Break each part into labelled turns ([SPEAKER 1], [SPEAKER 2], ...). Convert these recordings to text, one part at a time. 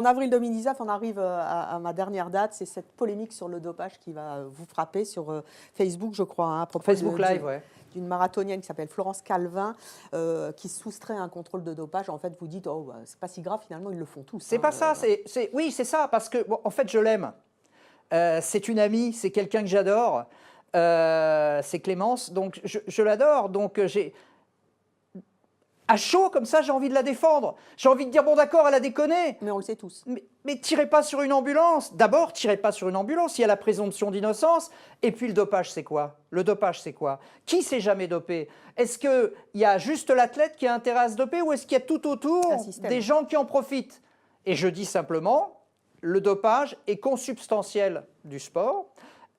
[SPEAKER 1] En avril 2019, on arrive à ma dernière date, c'est cette polémique sur le dopage qui va vous frapper sur Facebook, je crois, hein, à propos
[SPEAKER 2] Facebook Live, ouais.
[SPEAKER 1] d'une marathonienne qui s'appelle Florence Calvin, qui soustrait un contrôle de dopage. En fait, vous dites, oh, bah, c'est pas si grave, finalement, ils le font tous.
[SPEAKER 2] C'est pas ça, oui, c'est ça, parce que, bon, en fait, je l'aime. C'est une amie, c'est quelqu'un que j'adore, c'est Clémence, donc je l'adore, donc j'ai... À chaud, comme ça, j'ai envie de la défendre. J'ai envie de dire, bon d'accord, elle a déconné.
[SPEAKER 1] Mais on le sait tous.
[SPEAKER 2] Mais tirez pas sur une ambulance. D'abord, tirez pas sur une ambulance, il y a la présomption d'innocence. Et puis le dopage, c'est quoi? Le dopage, c'est quoi? Qui s'est jamais dopé? Est-ce qu'il y a juste l'athlète qui a intérêt à se doper ou est-ce qu'il y a tout autour des gens qui en profitent? Et je dis simplement, le dopage est consubstantiel du sport.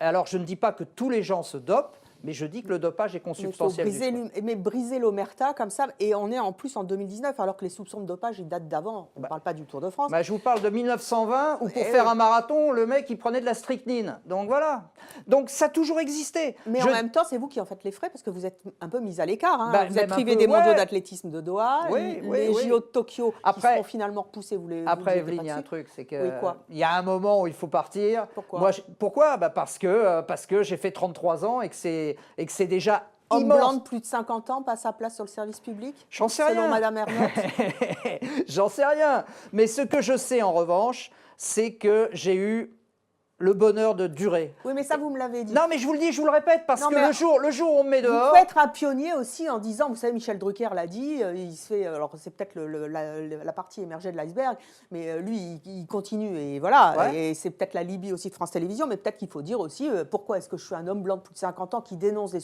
[SPEAKER 2] Alors, je ne dis pas que tous les gens se dopent, mais je dis que le dopage est consubstantiel du sport.
[SPEAKER 1] Mais briser l'omerta comme ça, et on est en plus en 2019, alors que les soupçons de dopage, ils datent d'avant. On ne parle pas du Tour de France.
[SPEAKER 2] Je vous parle de 1920, où pour faire un marathon, le mec, il prenait de la strychnine. Donc voilà. Donc ça a toujours existé.
[SPEAKER 1] Mais en même temps, c'est vous qui en faites les frais, parce que vous êtes un peu mis à l'écart. Hein. Vous êtes privé des mondiaux d'athlétisme de Doha, les JO de Tokyo qui seront finalement repoussés.
[SPEAKER 2] Après, Evelyne, il y a un truc, c'est qu'il y a un moment où il faut partir.
[SPEAKER 1] Pourquoi?
[SPEAKER 2] Pourquoi? Parce que j'ai fait 33 ans et que c'est déjà
[SPEAKER 1] homme blanc de plus de 50 ans passe sa place sur le service public?
[SPEAKER 2] J'en sais rien.
[SPEAKER 1] Selon Madame Ernotte.
[SPEAKER 2] J'en sais rien. Mais ce que je sais en revanche, c'est que j'ai eu le bonheur de durer.
[SPEAKER 1] Oui, mais ça, vous me l'avez dit.
[SPEAKER 2] Non, mais je vous le dis, je vous le répète, parce que le jour où on me met dehors...
[SPEAKER 1] Vous pouvez être un pionnier aussi en disant, vous savez, Michel Drucker l'a dit, il se fait, alors c'est peut-être la partie émergée de l'iceberg, mais lui, il continue, et voilà, et c'est peut-être la Libye aussi de France Télévisions, mais peut-être qu'il faut dire aussi, pourquoi est-ce que je suis un homme blanc de plus de 50 ans qui dénonce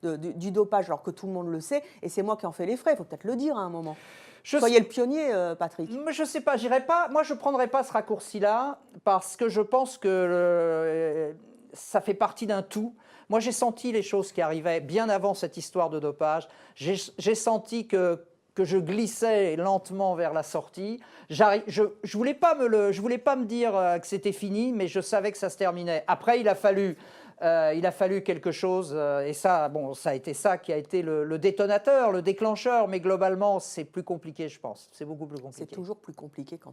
[SPEAKER 1] du dopage alors que tout le monde le sait, et c'est moi qui en fais les frais, il faut peut-être le dire à un moment. Soyez le pionnier, Patrick.
[SPEAKER 2] Je ne sais pas, j'irai pas. Moi, je ne prendrai pas ce raccourci-là parce que je pense que ça fait partie d'un tout. Moi, j'ai senti les choses qui arrivaient bien avant cette histoire de dopage. J'ai senti que je glissais lentement vers la sortie. Je ne voulais pas me dire que c'était fini, mais je savais que ça se terminait. Après, il a fallu quelque chose, et ça, bon, ça a été ça qui a été le détonateur, le déclencheur, mais globalement, c'est plus compliqué, je pense. C'est beaucoup plus compliqué.
[SPEAKER 1] C'est toujours plus compliqué quand on